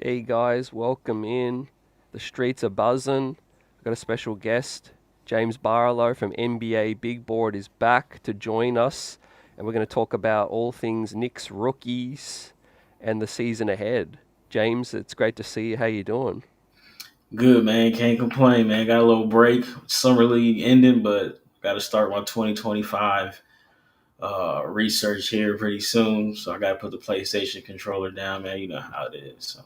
Hey guys, welcome in. The streets are buzzing. I've got a special guest. James Barlowe from NBA Big Board is back to join us, and we're going to talk about all things Knicks rookies and the season ahead. James, it's great to see you. How you doing? Good, man. Can't complain, man. Got a little break. Summer league ending, but got to start my 2025 research here pretty soon. So I got to put the PlayStation controller down, man. You know how it is. So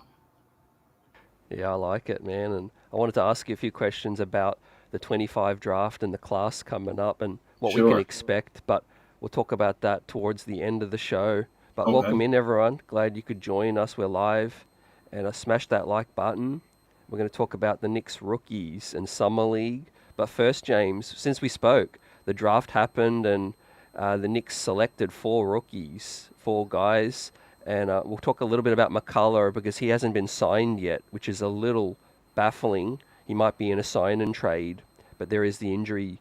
Yeah, I like it, man. And I wanted to ask you a few questions about the 25 draft and the class coming up and what we can sure. expect, but we'll talk about that towards the end of the show. But Okay. welcome in, everyone. Glad you could join us. We're live. And smash that like button. We're going to talk about the Knicks rookies and Summer League. But first, James, since we spoke, the draft happened and the Knicks selected four rookies, four guys, and we'll talk a little bit about McCullar because he hasn't been signed yet, which is a little baffling. He might be in a sign and trade, but there is the injury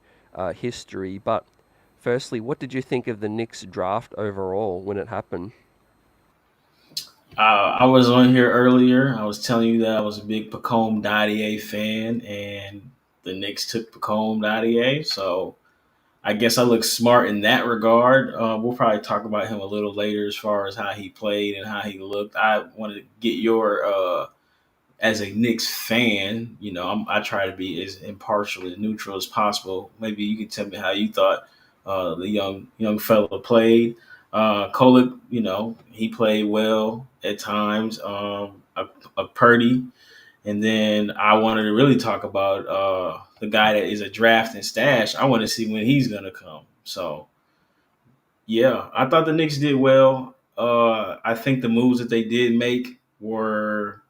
history. But firstly, what did you think of the Knicks draft overall when it happened? I was on here earlier. I was telling you that I was a big Pacome Dadiet fan, and the Knicks took Pacome Dadiet. So I guess I look smart in that regard. We'll probably talk about him a little later as far as how he played and how he looked. I wanted to get your as a Knicks fan, I try to be as impartial and neutral as possible. Maybe you can tell me how you thought the young fella played. Kolek, he played well at times. A Purdy, and then I wanted to really talk about the guy that is a draft and stash. I want to see when he's gonna come. So yeah, I thought the Knicks did well. I think the moves that they did make were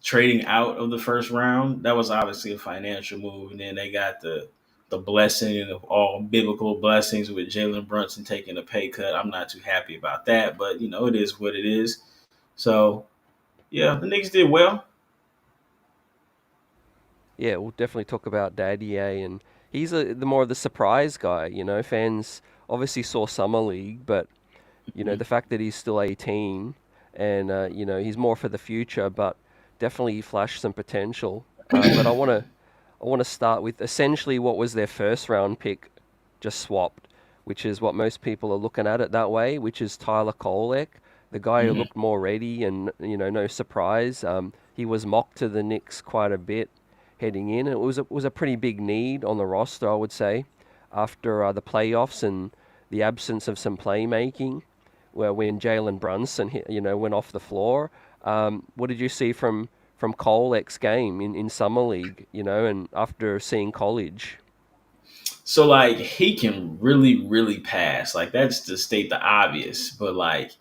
trading out of the first round. That was obviously a financial move, and then they got the blessing of all biblical blessings with Jalen Brunson taking a pay cut. I'm not too happy about that, but it is what it is. So yeah, the Knicks did well. Yeah, we'll definitely talk about Daddy A, and he's the more of the surprise guy. Fans obviously saw Summer League, but Mhm. the fact that he's still 18 and he's more for the future, but definitely flashed some potential. But I want to start with essentially what was their first round pick just swapped, which is what most people are looking at it that way, which is Tyler Kolek, the guy who Mhm. looked more ready and no surprise. He was mocked to the Knicks quite a bit heading in. It was a pretty big need on the roster, I would say, after the playoffs and the absence of some playmaking where when Jalen Brunson went off the floor. What did you see from Kolek's game in summer league? And after seeing college. So like he can really, really pass. Like that's to state the obvious, but like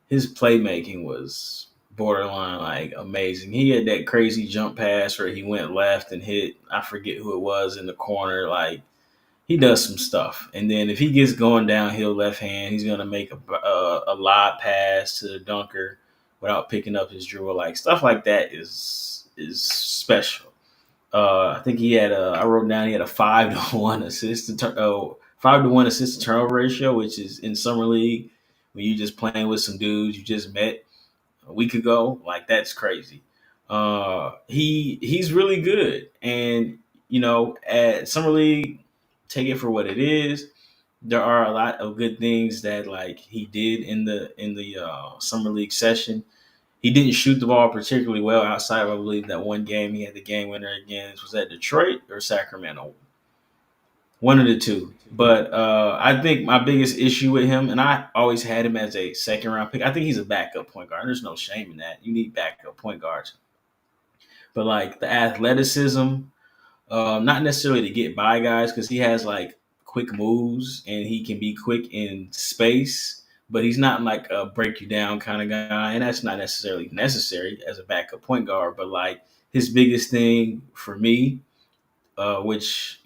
his playmaking was borderline like amazing. He had that crazy jump pass where he went left and hit I forget who it was in the corner. Like he does some stuff, and then if he gets going downhill left hand, he's gonna make a lob pass to the dunker without picking up his dribble. Like stuff like that is special. I think he had I wrote down he had a 5-to-1 5-to-1 assist to turnover ratio, which is in summer league when you just playing with some dudes you just met a week ago. Like that's crazy. He's really good, and at summer league, take it for what it is. There are a lot of good things that like he did in the summer league session. He didn't shoot the ball particularly well outside of, I believe, that one game. He had the game winner against, was that Detroit or Sacramento? One of the two. But I think my biggest issue with him, and I always had him as a second round pick, I think he's a backup point guard. There's no shame in that. You need backup point guards. But like the athleticism, not necessarily to get by guys, because he has like quick moves and he can be quick in space, but he's not like a break you down kind of guy, and that's not necessarily necessary as a backup point guard. But like his biggest thing for me, which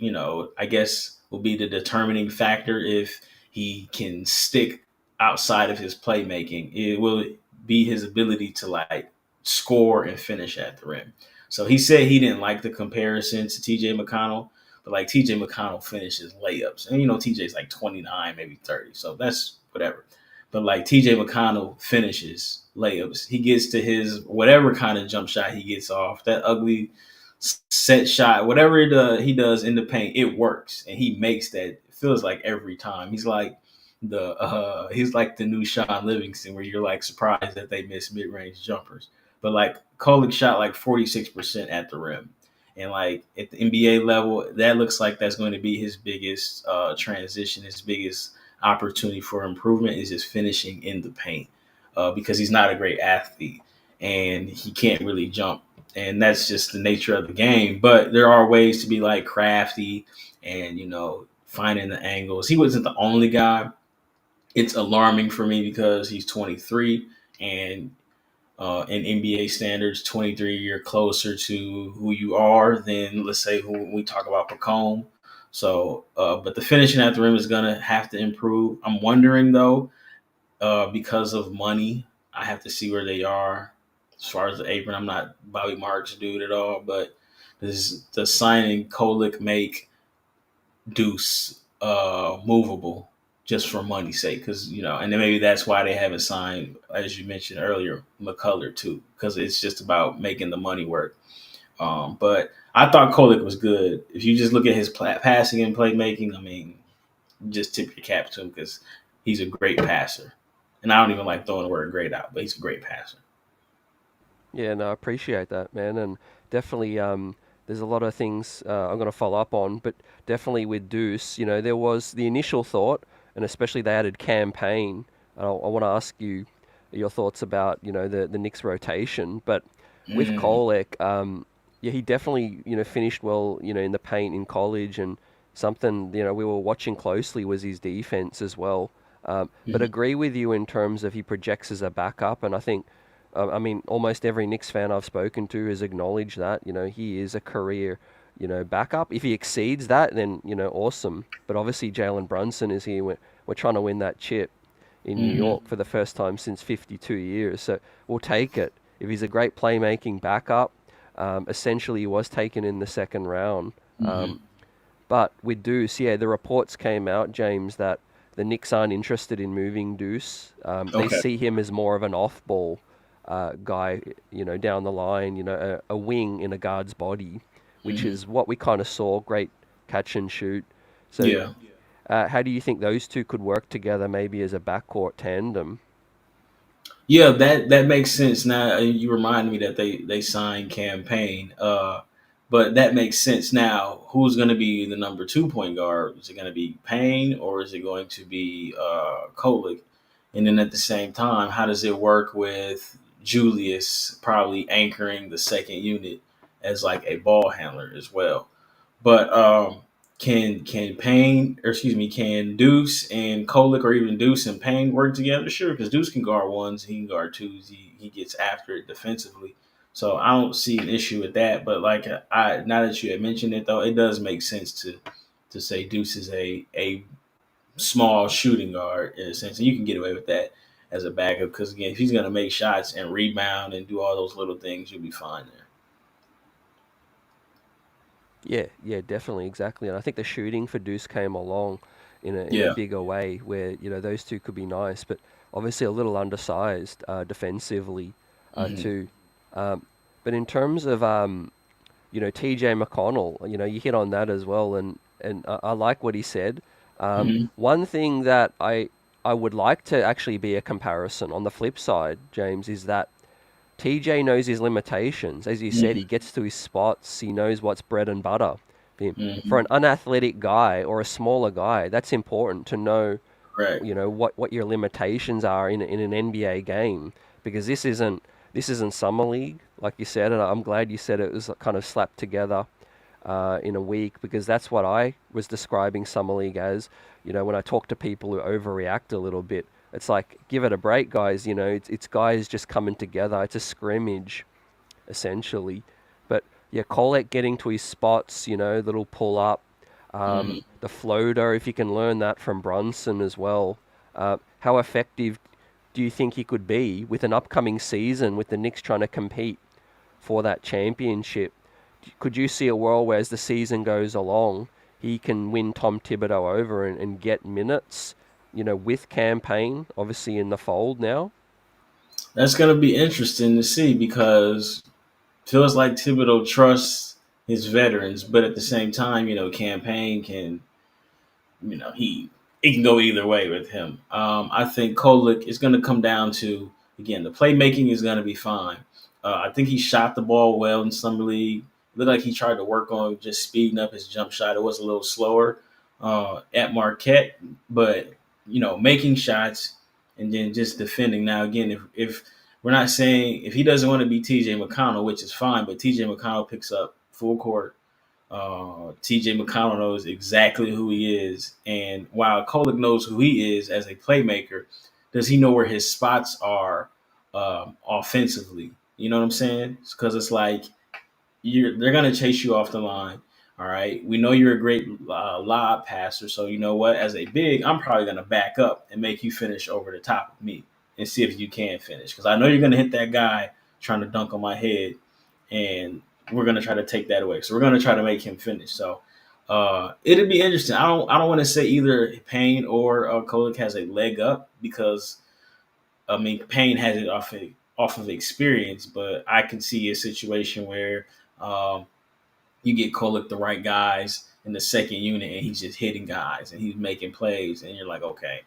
I guess will be the determining factor if he can stick outside of his playmaking. It will be his ability to like score and finish at the rim. So he said he didn't like the comparison to TJ McConnell, but like TJ McConnell finishes layups. And TJ's like 29, maybe 30. So that's whatever. But like TJ McConnell finishes layups. He gets to his whatever kind of jump shot he gets off, that ugly set shot, whatever he does in the paint, it works. And he makes that, it feels like every time. He's like the new Sean Livingston, where you're like surprised that they miss mid range jumpers. But like Kolek shot like 46% at the rim. And like at the NBA level, that looks like that's going to be his biggest transition, his biggest opportunity for improvement is just finishing in the paint, because he's not a great athlete and he can't really jump. And that's just the nature of the game. But there are ways to be like crafty and, finding the angles. He wasn't the only guy. It's alarming for me because he's 23 and in NBA standards, 23, you're closer to who you are than, let's say, who we talk about Pacome. So, but the finishing at the rim is going to have to improve. I'm wondering, though, because of money, I have to see where they are. As far as the apron, I'm not Bobby Marks dude at all, but does signing Kolek make Deuce movable just for money's sake? Because and then maybe that's why they haven't signed, as you mentioned earlier, McCullar too, because it's just about making the money work. But I thought Kolek was good. If you just look at his passing and playmaking, I mean, just tip your cap to him because he's a great passer. And I don't even like throwing the word great out, but he's a great passer. Yeah, no, I appreciate that, man, and definitely there's a lot of things I'm going to follow up on, but definitely with Deuce, there was the initial thought, and especially they added campaign. I want to ask you your thoughts about the Knicks rotation, but with Kolek, yeah, he definitely finished well in the paint in college, and something we were watching closely was his defense as well. But agree with you in terms of he projects as a backup, and I think. I mean, almost every Knicks fan I've spoken to has acknowledged that. He is a career, backup. If he exceeds that, then, awesome. But obviously, Jalen Brunson is here. We're trying to win that chip in New York for the first time since 52 years. So we'll take it. If he's a great playmaking backup, essentially he was taken in the second round. But with Deuce, yeah, the reports came out, James, that the Knicks aren't interested in moving Deuce. They Okay. see him as more of an off-ball guy, down the line, a wing in a guard's body, which is what we kind of saw, great catch and shoot. So Yeah. how do you think those two could work together maybe as a backcourt tandem? Yeah, that makes sense. Now you remind me that they signed campaign. But that makes sense now. Who's going to be the number two point guard? Is it going to be Payne or is it going to be Kolek? And then at the same time, how does it work with Julius probably anchoring the second unit as like a ball handler as well? But can Payne, or excuse me, can Deuce and Kolek, or even Deuce and Payne work together? Sure, because Deuce can guard ones, he can guard twos. He gets after it defensively, so I don't see an issue with that. But like I, now that you had mentioned it, though, it does make sense to say Deuce is a small shooting guard in a sense, and you can get away with that as a backup because again, if he's going to make shots and rebound and do all those little things, you'll be fine there. Yeah, definitely, exactly. And I think the shooting for Deuce came along in a Yeah. bigger way where, those two could be nice, but obviously a little undersized defensively Hmm. too. Um, but in terms of, TJ McConnell, you hit on that as well, and I like what he said. Hmm. One thing that I would like to actually be a comparison on the flip side, James, is that TJ knows his limitations. As you said, he Hmm. gets to his spots. He knows what's bread and butter for him. For Hmm. an unathletic guy or a smaller guy, that's important to know, Right. what your limitations are in an NBA game, because this isn't summer league, like you said, and I'm glad you said it was kind of slapped together in a week, because that's what I was describing summer league as. When I talk to people who overreact a little bit, it's like, give it a break, guys. It's guys just coming together. It's a scrimmage, essentially. But yeah, Kolek getting to his spots, little pull up, Hmm. the floater, if you can learn that from Brunson as well. How effective do you think he could be with an upcoming season with the Knicks trying to compete for that championship? Could you see a world where, as the season goes along, he can win Tom Thibodeau over and get minutes? with campaign obviously in the fold now. That's gonna be interesting to see because feels like Thibodeau trusts his veterans, but at the same time, campaign can he it can go either way with him. I think Kolek is going to come down to again the playmaking is going to be fine. I think he shot the ball well in summer league. It looked like he tried to work on just speeding up his jump shot. It was a little slower at Marquette, but making shots and then just defending. Now again, if we're not saying if he doesn't want to be T.J. McConnell, which is fine, but T.J. McConnell picks up full court. TJ McConnell knows exactly who he is. And while Kolek knows who he is as a playmaker, does he know where his spots are offensively? You know what I'm saying? Because it's like they're going to chase you off the line. All right. We know you're a great lob passer. So, you know what? As a big, I'm probably going to back up and make you finish over the top of me and see if you can finish. Because I know you're going to hit that guy trying to dunk on my head. And we're gonna try to take that away. So we're gonna try to make him finish. So it'd be interesting. I don't want to say either Payne or Kolek has a leg up because I mean Payne has it off of experience, but I can see a situation where you get Kolek the right guys in the second unit and he's just hitting guys and he's making plays and you're like, okay,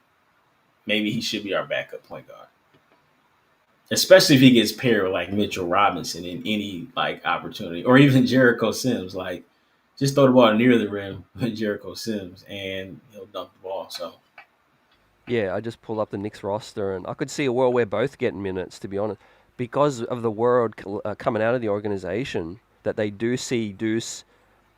maybe he should be our backup point guard. Especially if he gets paired with like Mitchell Robinson in any like opportunity, or even Jericho Sims. Like, just throw the ball near the rim with Jericho Sims, and he'll dunk the ball. So, Yeah, I just pulled up the Knicks roster, and I could see a world where both get minutes, to be honest, because of the word coming out of the organization that they do see Deuce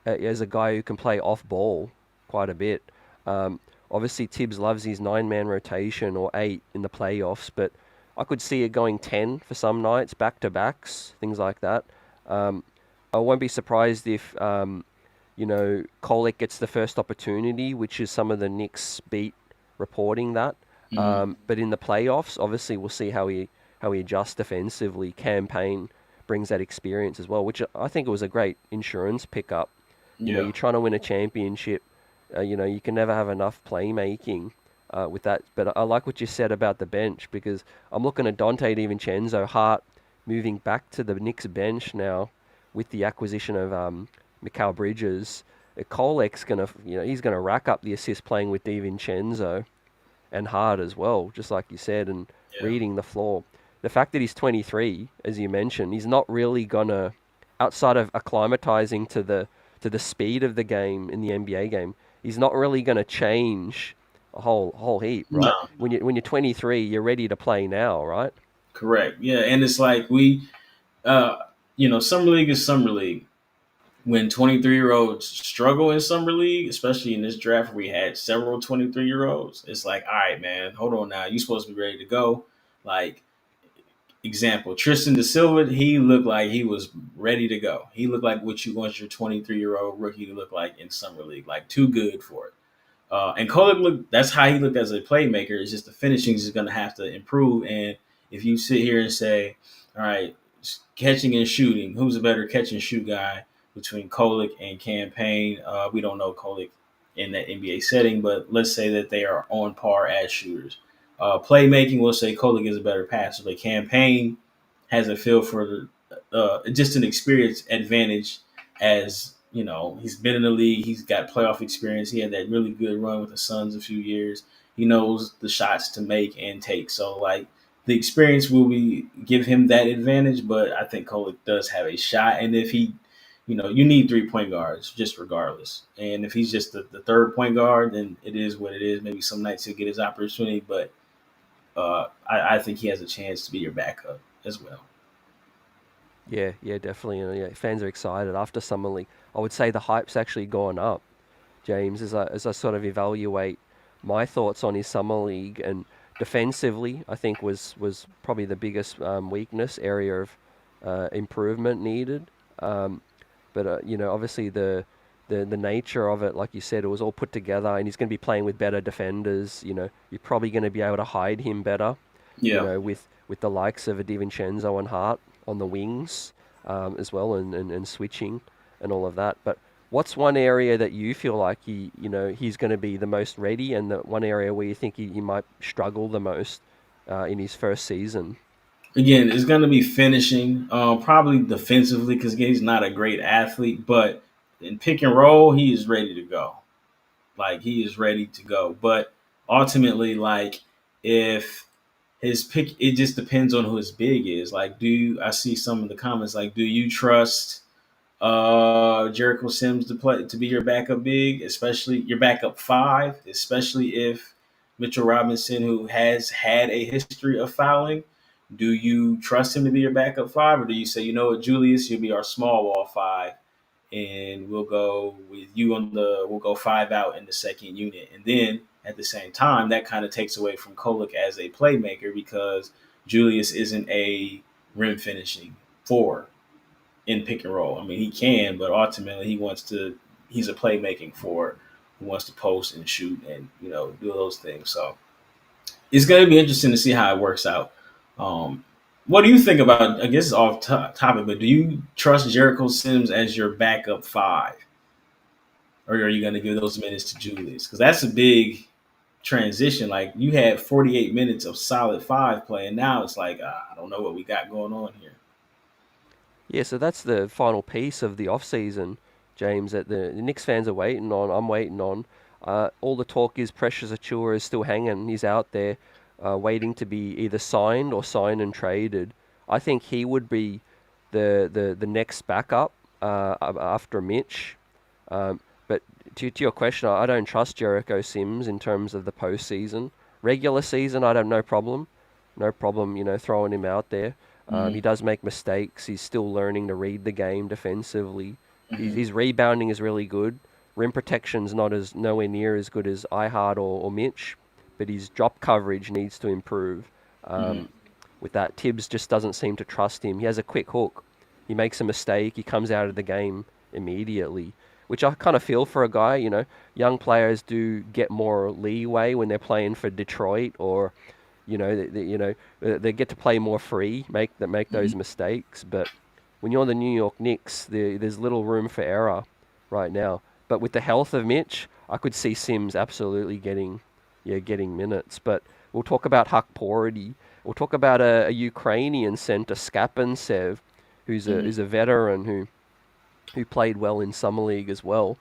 as a guy who can play off ball quite a bit. Um, Obviously, Tibbs loves his 9-man rotation or 8 in the playoffs, but I could see it going 10 for some nights, back to backs, things like that. Um, I won't be surprised if Kolek gets the first opportunity, which is some of the Knicks beat reporting that. mhm. But in the playoffs, obviously, we'll see how he adjusts defensively. Campaign brings that experience as well, which I think it was a great insurance pickup. Yeah, You're trying to win a championship. You can never have enough playmaking with that. But I like what you said about the bench because I'm looking at Dante DiVincenzo, Hart moving back to the Knicks bench now with the acquisition of Mikal Bridges. Kolek's he's gonna rack up the assists playing with DiVincenzo and Hart as well, just like you said, and yeah, reading the floor. The fact that he's 23, as you mentioned, he's not really gonna, outside of acclimatizing to the speed of the game in the NBA game, he's not really gonna change a whole heap, right? no, When you're 23, you're ready to play now, right? correct. Yeah, and it's like uh, summer league is summer league. When 23-year-olds struggle in summer league, especially in this draft where we had several 23-year-olds, it's like, all right, man, hold on now. You're supposed to be ready to go. Like, example, Tristan Da Silva, he looked like he was ready to go. He looked like what you want your 23-year-old rookie to look like in summer league, like too good for it. And Kolek looked, that's how he looked as a playmaker. It's just the finishing is going to have to improve. And if you sit here and say, all right, catching and shooting, who's a better catch and shoot guy between Kolek and Campaign? We don't know Kolek in that NBA setting, but let's say that they are on par as shooters. Playmaking, we'll say Kolek is a better passer, but Campaign has a feel for just an experience advantage as he's been in the league. He's got playoff experience. He had that really good run with the Suns a few years. He knows the shots to make and take. So like the experience will be give him that advantage, but I think Kolek does have a shot. And if he, you need 3 point guards just regardless. And if he's just the third point guard, then it is what it is. Maybe some nights he'll get his opportunity, but I think he has a chance to be your backup as well. Yeah, yeah, definitely. Yeah, fans are excited after summer league. I would say the hype's actually gone up, James, as I sort of evaluate my thoughts on his summer league and defensively, I think was probably the biggest weakness area of improvement needed. Um, but obviously the nature of it, like you said, it was all put together, and he's going to be playing with better defenders. You're probably going to be able to hide him better. Yeah. With the likes of a DiVincenzo and Hart on the wings as well, and switching and all of that. But What's one area that you feel like he's going to be the most ready, and the one area where you think he might struggle the most in his first season? Again, it's going to be finishing, probably defensively because he's not a great athlete, but in pick and roll, he is ready to go. Like he is ready to go. But ultimately, like if his pick, it just depends on who his big is. Like, I see some of the comments like, do you trust Jericho Sims to be your backup big, especially your backup five, especially if Mitchell Robinson, who has had a history of fouling, do you trust him to be your backup five, or do you say, you know what, Julius, you'll be our small ball five, and we'll go with you we'll go five out in the second unit, and then at the same time, that kind of takes away from Kolek as a playmaker because Julius isn't a rim finishing four in pick and roll. I mean, he can, but ultimately he's a playmaking forward who wants to post and shoot and, do those things. So it's going to be interesting to see how it works out. What do you think about, I guess it's off topic, but do you trust Jericho Sims as your backup five? Or are you going to give those minutes to Julius? Because that's a big transition. Like you had 48 minutes of solid five play, and now it's like, I don't know what we got going on here. Yeah, so that's the final piece of the off season, James, that the Knicks fans are waiting on. I'm waiting on. All the talk is Precious Achiuwa is still hanging. He's out there waiting to be either signed or signed and traded. I think he would be the next backup after Mitch. But to your question, I don't trust Jericho Sims in terms of the postseason. Regular season, I have no problem. No problem, throwing him out there. He Mm-hmm. does make mistakes. He's still learning to read the game defensively. Mm-hmm. His rebounding is really good. Rim protection's nowhere near as good as Ihart or Mitch, but his drop coverage needs to improve. Mm-hmm. With that, Tibbs just doesn't seem to trust him. He has a quick hook. He makes a mistake, he comes out of the game immediately, which I kind of feel for a guy. Young players do get more leeway when they're playing for Detroit or they get to play more free, make Mm-hmm. those mistakes. But when you're the New York Knicks, there's little room for error right now. But with the health of Mitch, I could see Sims absolutely getting minutes. But we'll talk about Hukporti. We'll talk about a Ukrainian center, Skapentsev, Mm-hmm. who's a veteran who played well in summer league as well.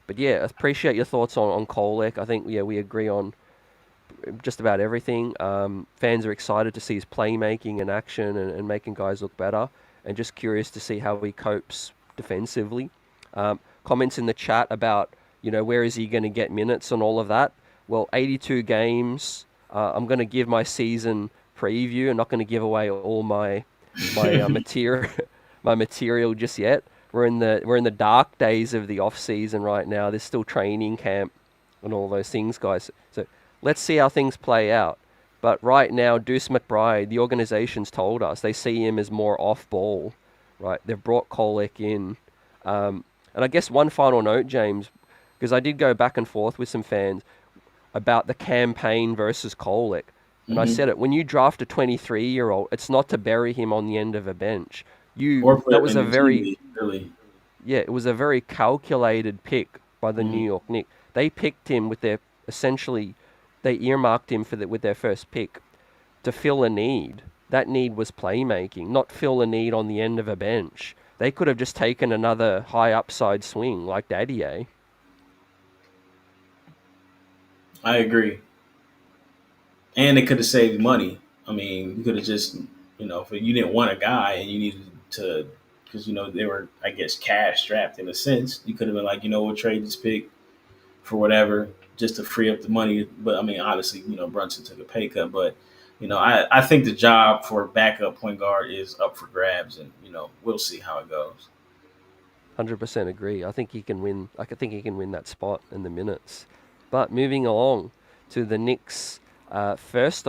But yeah, appreciate your thoughts on Kolek. I think we agree on just about everything. Fans are excited to see his playmaking and action and making guys look better, and just curious to see how he copes defensively. Comments in the chat about where is he going to get minutes and all of that. Well, 82 games. I'm going to give my season preview. I'm not going to give away all my material my material just yet. We're in the dark days of the off season right now. There's still training camp and all those things, guys. So let's see how things play out. But right now, Deuce McBride, the organization's told us they see him as more off ball. Right, they've brought Kolek in, and I guess one final note, James, because I did go back and forth with some fans about the campaign versus Kolek. And I Mm-hmm. said it, when you draft a 23-year-old, it's not to bury him on the end of a bench. Or put That him was in a the G very, League, really. yeah, it was a very calculated pick by the New Mm-hmm. York Knicks. They picked him essentially, they earmarked him with their first pick to fill a need. That need was playmaking, not fill a need on the end of a bench. They could have just taken another high upside swing like Dadiet. I agree. And they could have saved money. I mean, you could have just, if you didn't want a guy and you needed to, because, they were, I guess, cash strapped in a sense, you could have been like, we'll trade this pick for whatever just to free up the money. But I mean, obviously, Brunson took a pay cut, but I think the job for backup point guard is up for grabs, and we'll see how it goes. 100% agree. I think he can win. think he can win that spot in the minutes. But moving along to the Knicks' first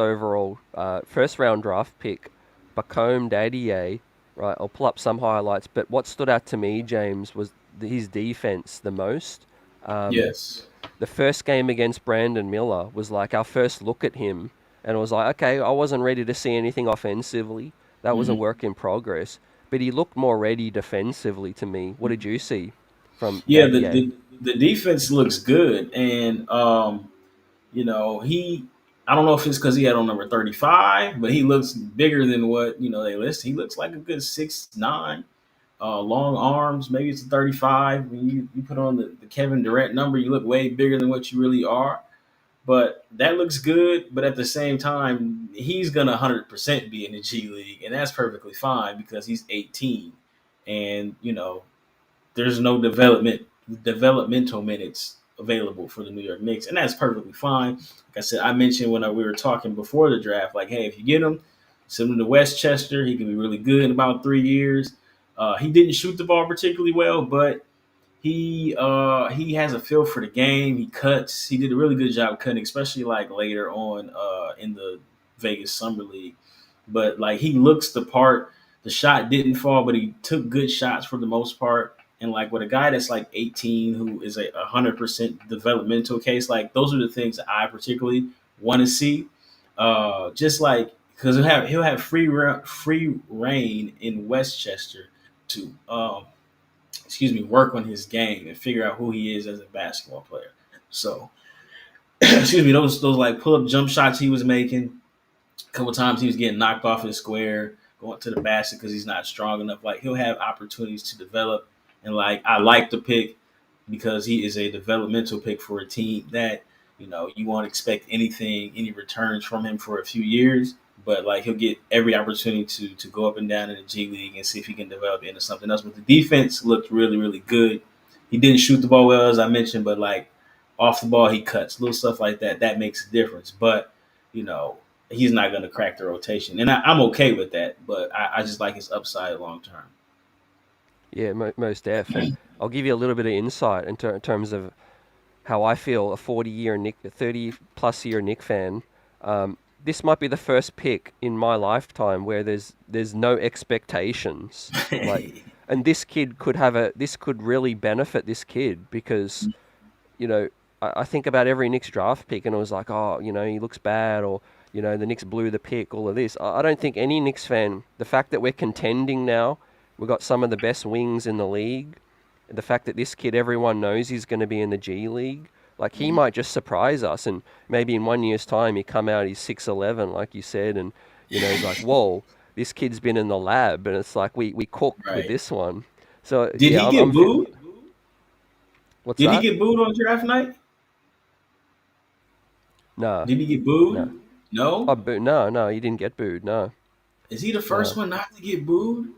round draft pick, Pacome Dadiet. Right, I'll pull up some highlights. But what stood out to me, James, was his defense the most. Um, Yes. the first game against Brandon Miller was like our first look at him, and it was like, okay, I wasn't ready to see anything offensively. That was a Hmm. work in progress, but he looked more ready defensively to me. What did you see? from Yeah, Dadiet. the defense looks good, and he. I don't know if it's because he had on number 35, but he looks bigger than what they list. He looks like a good 6'9". Long arms, maybe it's a 35. When you put on the Kevin Durant number, you look way bigger than what you really are. But that looks good. But at the same time, he's gonna 100% be in the G League, and that's perfectly fine because he's 18, and there's no developmental minutes available for the New York Knicks, and that's perfectly fine. Like I said, I mentioned when we were talking before the draft, like, hey, if you get him, send him to Westchester. He can be really good in about 3 years. He didn't shoot the ball particularly well, but he has a feel for the game. He cuts. He did a really good job cutting, especially like later on in the Vegas Summer League. But like he looks the part. The shot didn't fall, but he took good shots for the most part. And like with a guy that's like 18, who is a 100% developmental case, like those are the things that I particularly want to see. Just like because he'll have free reign in Westchester to work on his game and figure out who he is as a basketball player. So, those like pull up jump shots he was making. A couple times he was getting knocked off his square, going to the basket because he's not strong enough. Like he'll have opportunities to develop, and like I like the pick because he is a developmental pick for a team that you won't expect any returns from him for a few years. But like he'll get every opportunity to go up and down in the G League and see if he can develop into something else. But the defense looked really really good. He didn't shoot the ball well as I mentioned, but like off the ball he cuts little stuff like that. That makes a difference. But you know he's not going to crack the rotation, and I'm okay with that. But I just like his upside long term. Yeah, most def. And I'll give you a little bit of insight in terms of how I feel. A 30 plus year Nick fan. This might be the first pick in my lifetime where there's no expectations. Like, and this kid could this could really benefit this kid because I think about every Knicks draft pick and it was like, oh, he looks bad or, the Knicks blew the pick, all of this. I don't think any Knicks fan, the fact that we're contending now, we've got some of the best wings in the league, the fact that this kid, everyone knows he's going to be in the G League, like he might just surprise us and maybe in 1 year's time he come out, he's 6'11", like you said, and, he's like, whoa, this kid's been in the lab and it's like we cooked with Right? this one. So, Did yeah, he get booed? what's Did he that? get booed on draft night? Nah, Did he get nah. booed? No. No, he didn't get booed. No, Is he the first no. one not to get booed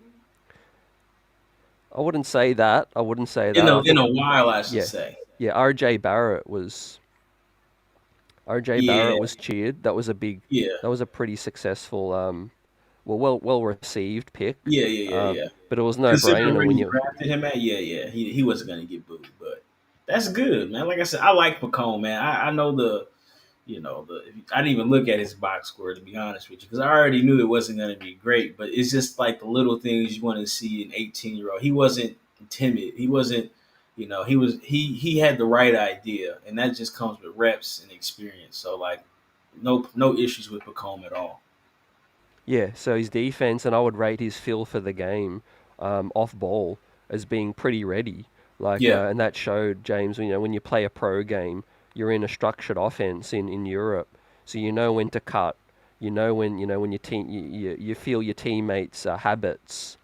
I wouldn't say that. I wouldn't say in that. a I in think, a while? I should yeah, say. yeah. RJ Yeah, Barrett was cheered. That was a big, yeah, that was a pretty successful, well received pick. yeah. But it was no Considering brainer where when you you, drafted him at, yeah. He wasn't gonna get booed, but that's good, man. Like I said, I like Pacome, man. I know I didn't even look at his box score to be honest with you because I already knew it wasn't going to be great. But it's just like the little things you want to see in 18-year-old. He wasn't timid. He wasn't, he had the right idea, and that just comes with reps and experience. So like, no issues with Pacome at all. yeah. So his defense, and I would rate his feel for the game, off ball as being pretty ready. Like, Yeah, and that showed James. When you play a pro game, you're in a structured offense in Europe, so you know when to cut. When your team you feel your teammates' habits,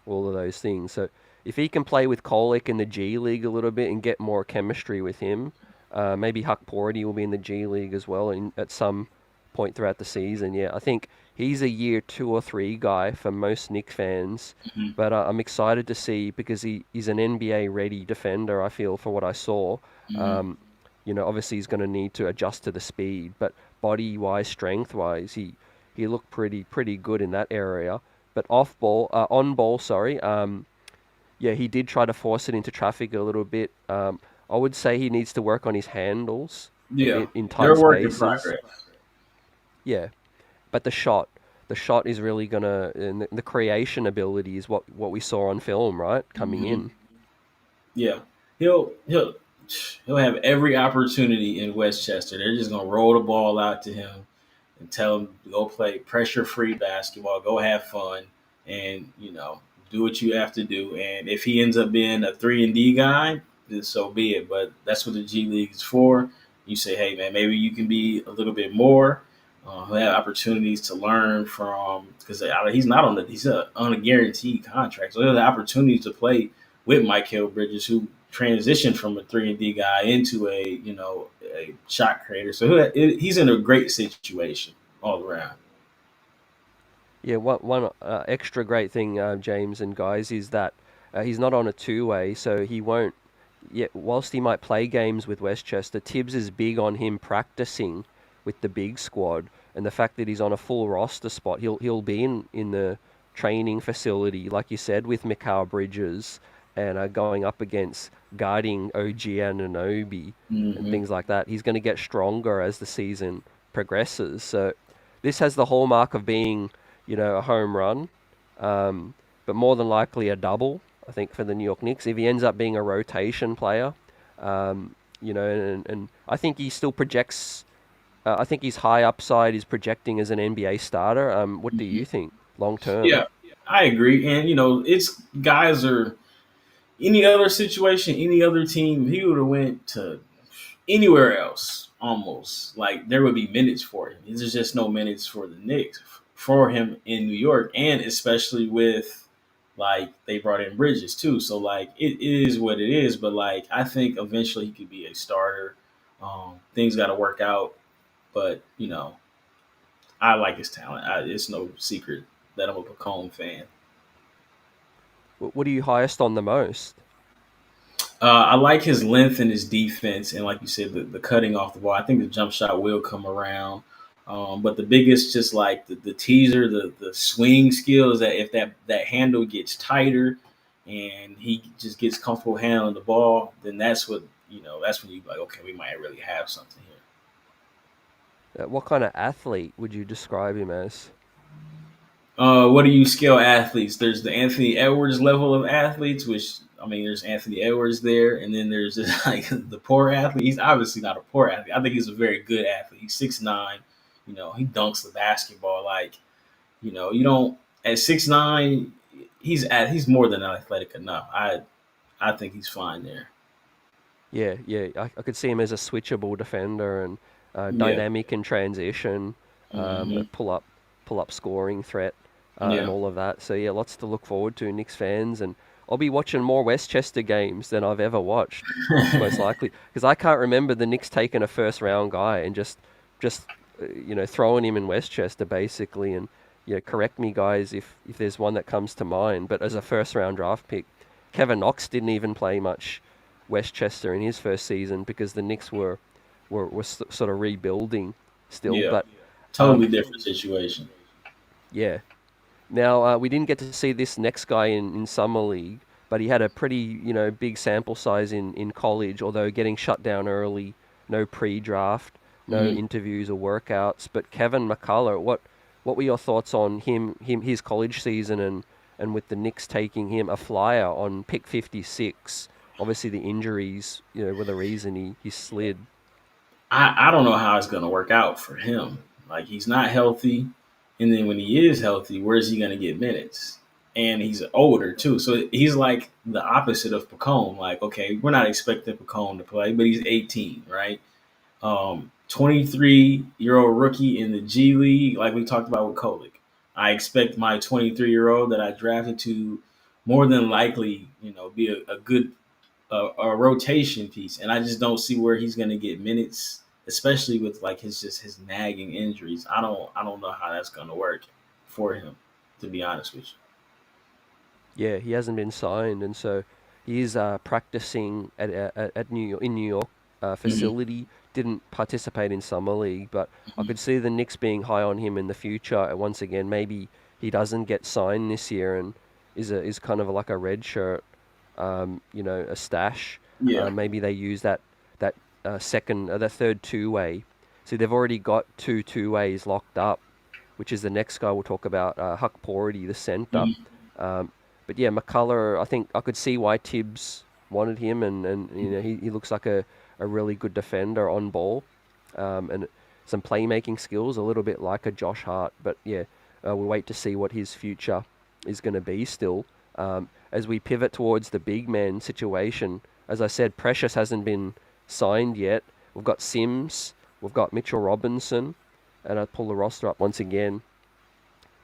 all of those things. So if he can play with Kolek in the G League a little bit and get more chemistry with him, maybe Hukporti will be in the G League as well at some point throughout the season. Yeah, I think he's a year 2 or 3 guy for most Knicks fans, hmm but I'm excited to see because he's an NBA ready defender. I feel for what I saw. hmm Um, Obviously he's going to need to adjust to the speed, but body wise, strength wise, he looked pretty good in that area. But on ball, sorry. Yeah, he did try to force it into traffic a little bit. I would say he needs to work on his handles a yeah. bit in They're tight a work in spaces. progress. Yeah, but the shot is really gonna, and the creation ability is what we saw on film, right? Coming hmm in. Yeah, he'll have every opportunity in Westchester. They're just gonna roll the ball out to him and tell him to go play pressure free basketball, go have fun, and do what you have to do. And if he ends up being a 3-and-D guy, then so be it. But that's what the G League is for. You say, hey man, maybe you can be a little bit more. He'll have opportunities to learn from, because he's not on a guaranteed contract, so he'll have opportunities to play with Mikal Bridges, who transitioned from a 3-and-D guy into a shot creator. So he's in a great situation all around. Yeah, one extra great thing, James and guys, is that he's not on a two-way, so he won't. Yeah, whilst he might play games with Westchester, Tibbs is big on him practicing with the big squad, and the fact that he's on a full roster spot, he'll be in the training facility, like you said, with Mikal Bridges, and going up against guarding OG Anunoby and Mm-hmm. things like that. He's going to get stronger as the season progresses. So this has the hallmark of being, a home run, but more than likely a double, I think, for the New York Knicks. If he ends up being a rotation player, and I think he still projects, I think his high upside is projecting as an NBA starter. What do you think long term? Yeah, I agree. And it's guys are any other situation, any other team, he would have went to anywhere else almost. Like there would be minutes for him. There's just no minutes for the Knicks for him in New York, and especially with like they brought in Bridges too. So like it is what it is. But like I think eventually he could be a starter. Things got to work out, but I like his talent. It's no secret that I'm a Pacome fan. What are you highest on the most? I like his length and his defense, and like you said, the cutting off the ball. I think the jump shot will come around, but the biggest, just like the teaser, the swing skill is that if that handle gets tighter, and he just gets comfortable handling the ball, then that's when you like, okay, we might really have something here. What kind of athlete would you describe him as? What do you scale athletes? There's the Anthony Edwards level of athletes, which I mean, there's Anthony Edwards there, and then there's just like the poor athlete. He's obviously not a poor athlete. I think he's a very good athlete. He's 6'9". He dunks the basketball. Like, you don't at 6'9". He's more than athletic enough. I think he's fine there. Yeah, yeah, I could see him as a switchable defender and Yeah. dynamic in transition, a Hmm. pull up scoring threat, and Yeah. all of that. So yeah, lots to look forward to, Knicks fans, and I'll be watching more Westchester games than I've ever watched, most likely, because I can't remember the Knicks taking a first round guy and just throwing him in Westchester basically. And yeah, correct me guys if there's one that comes to mind. But as a first round draft pick, Kevin Knox didn't even play much Westchester in his first season because the Knicks were sort of rebuilding still. Yeah. But Totally different situation. yeah, now we didn't get to see this next guy in summer league, but he had a pretty big sample size in college. Although getting shut down early, no pre-draft, no Hmm. interviews or workouts. But Kevin McCullar, what were your thoughts on his college season and with the Knicks taking him a flyer on pick 56? Obviously the injuries were the reason he slid. I don't know how it's going to work out for him. Like he's not healthy, and then when he is healthy, where's he going to get minutes? And he's older too, so he's like the opposite of Pacome. Like, okay, we're not expecting Pacome to play, but he's 18, right? 23-year-old rookie in the G League, like we talked about with Kolek. I expect my 23-year-old that I drafted to more than likely, be a good a rotation piece, and I just don't see where he's going to get minutes, especially with like his nagging injuries. I don't know how that's going to work for him, to be honest with Yeah, he hasn't been signed, and so he is practicing at New York in New York you. facility. Didn't participate in summer league, but I could see the Knicks being high on him in the future. Once again, maybe he doesn't get signed this year and is kind of like a red shirt, a stash. Yeah, Maybe they use that the third two way. So they've already got two ways locked up, which is the next guy we'll talk about, Hukporti, the center. Mhm. Um, but yeah, McCullar, I think I could see why Tibbs wanted him, and he looks like a really good defender on ball, and some playmaking skills, a little bit like a Josh Hart. But yeah, we'll wait to see what his future is going to be still. As we pivot towards the big man situation, as I said, Precious hasn't been signed yet. We've got Sims, we've got Mitchell Robinson, and I pull the roster up once again.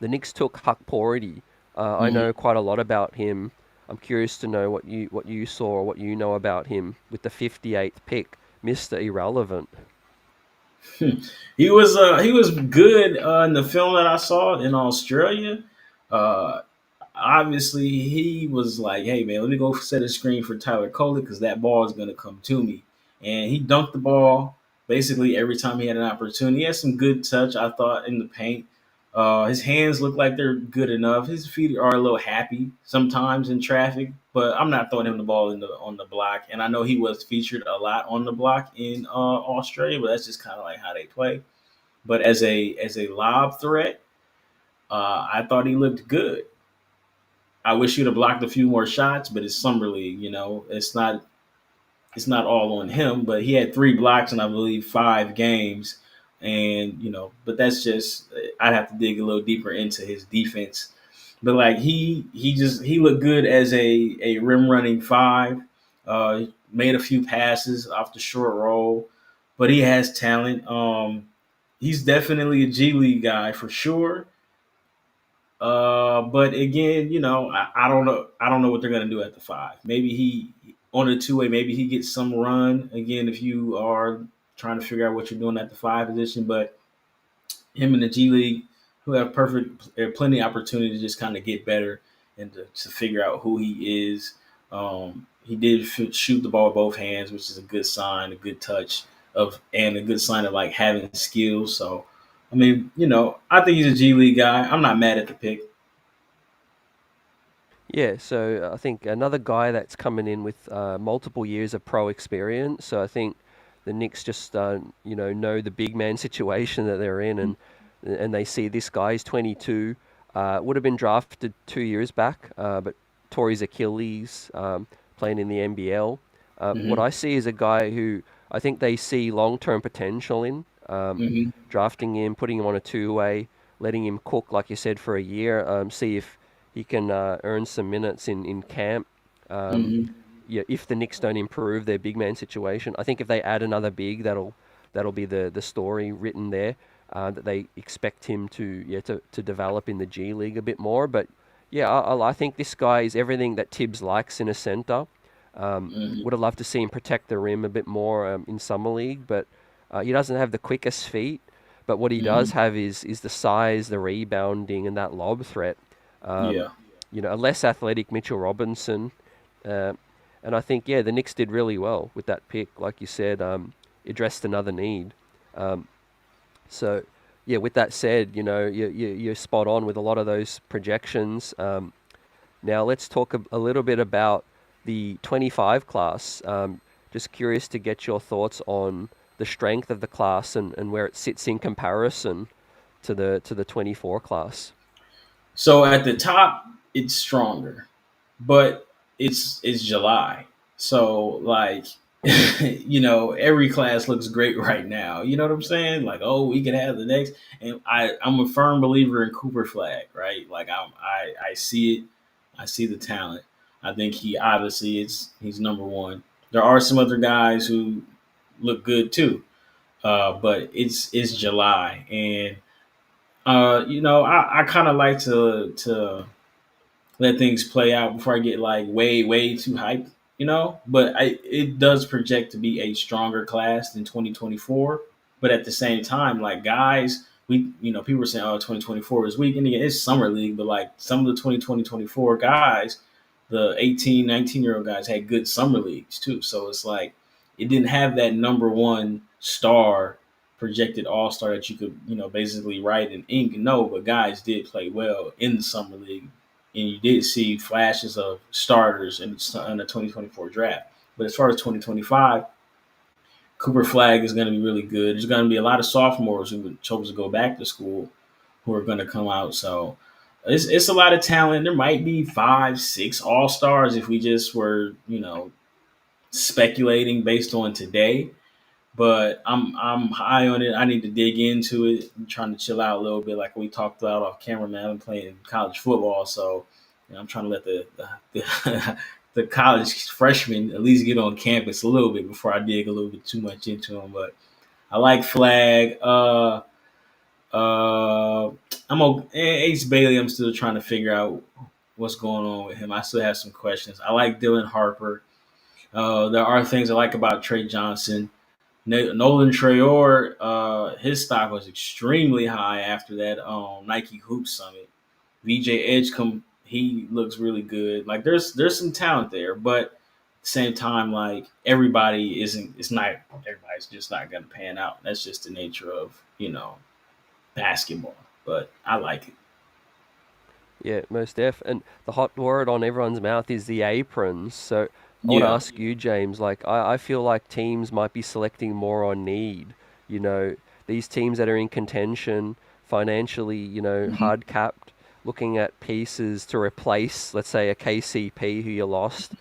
The Knicks took Hukporti. I Mhm. know quite a lot about him. I'm curious to know what you saw or what you know about him with the 58th pick, Mister Irrelevant. He was good in the film that I saw in Australia. Uh, Obviously, he was like, "Hey man, let me go set a screen for Tyler Kolek because that ball is going to come to me." And he dunked the ball basically every time he had an opportunity. He had some good touch, I thought, in the paint. His hands look like they're good enough. His feet are a little happy sometimes in traffic, but I'm not throwing him the ball on the block. And I know he was featured a lot on the block in Australia, but that's just kind of like how they play. But as a lob threat, I thought he looked good. I wish he'd have blocked a few more shots, but it's summer league, it's not all on him. But he had 3 blocks in I believe 5 games, and but that's just I'd have to dig a little deeper into his defense. But like he looked good as a rim running five. Made a few passes off the short roll, but he has talent. He's definitely a G League guy for sure. But again, I don't know. I don't know what they're gonna do at the five. Maybe he on the 2 way. Maybe he gets some run again if you are trying to figure out what you're doing at the five position. But him in the G League, who have plenty of opportunity to just kind of get better and to figure out who he is. He did shoot the ball with both hands, which is a good sign, a good touch and a good sign of like having skills. So, I mean, I think he's a G League guy. I'm not mad at the pick. Yeah, so I think another guy that's coming in with multiple years of pro experience. So I think the Knicks just know the big man situation that they're in, and they see this guy is 22, would have been drafted 2 years back, but tore his Achilles playing in the NBL. What Hmm. I see is a guy who I think they see long term potential in, Hmm. drafting him, putting him on a 2 way, letting him cook like you said for a year, see if he can earn some minutes in camp. Um, Hmm. yeah, if the Knicks don't improve their big man situation, I think if they add another big, that'll be the story written there. That they expect him to develop in the G League a bit more. But yeah, I think this guy is everything that Tibbs likes in a center. Hmm. Would have loved to see him protect the rim a bit more in summer league, but he doesn't have the quickest feet. But what he does Hmm. have is the size, the rebounding, and that lob threat. Um, Yeah. a less athletic Mitchell Robinson, uh, and I think yeah, the Knicks did really well with that pick. Like you said, addressed another need. Um, so yeah, with that said, you're spot on with a lot of those projections. Now let's talk a little bit about the 25 class. Just curious to get your thoughts on the strength of the class and where it sits in comparison to the 24 class. So at the top, it's stronger, but it's July, so like every class looks great right now. You know what I'm saying? Like, oh, we could have the next, and I'm a firm believer in Cooper Flag, right? Like I see it, I see the talent. I think he obviously he's number one. There are some other guys who look good too, but it's July, and I kind of like to let things play out before I get like way too hyped, But it does project to be a stronger class than 2024. But at the same time, like guys, people were saying, oh, 2024 is weak, and again, it's summer league, but like some of the 2024 guys, the 18, 19-year-old guys had good summer leagues too. So it's like it didn't have that number one star projected all star that you could, basically write in ink. No, but guys did play well in the summer league, and you did see flashes of starters in the 2024 draft. But as far as 2025, Cooper Flag is going to be really good. There's going to be a lot of sophomores who chose to go back to school who are going to come out. So it's a lot of talent. There might be 5, 6 all stars if we just were, speculating based on today. But I'm high on it. I need to dig into it. I'm trying to chill out a little bit, like we talked about off camera. Man, I'm playing college football, so I'm trying to let the the college freshmen at least get on campus a little bit before I dig a little bit too much into them. But I like Flag. Uh, Ace Bailey. I'm still trying to figure out what's going on with him. I still have some questions. I like Dylan Harper. There are things I like about Trey Johnson. Nolan Traore, his stock was extremely high after that Nike Hoop Summit. VJ Edgecombe, he looks really good. Like there's some talent there, but at the same time, like everybody isn't. It's not everybody's just not going to pan out. That's just the nature of basketball. But I like it. Yeah, most def. And the hot word on everyone's mouth is the aprons. So I want to Yeah. ask you, James, like I feel like teams might be selecting more on need. You know, these teams that are in contention financially, Mhm. hard capped, looking at pieces to replace, let's say, a KCP who you lost.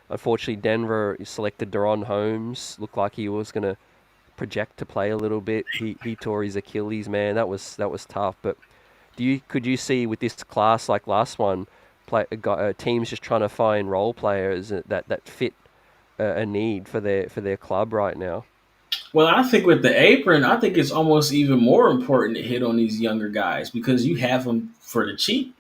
Unfortunately, Denver selected Deron Holmes. Looked like he was going to project to play a little bit. He tore his Achilles, man. That was tough. But could you see with this class like last one, teams just trying to find role players that fit a need for their club right now? Well, I think with the apron, I think it's almost even more important to hit on these younger guys because you have them for the cheap.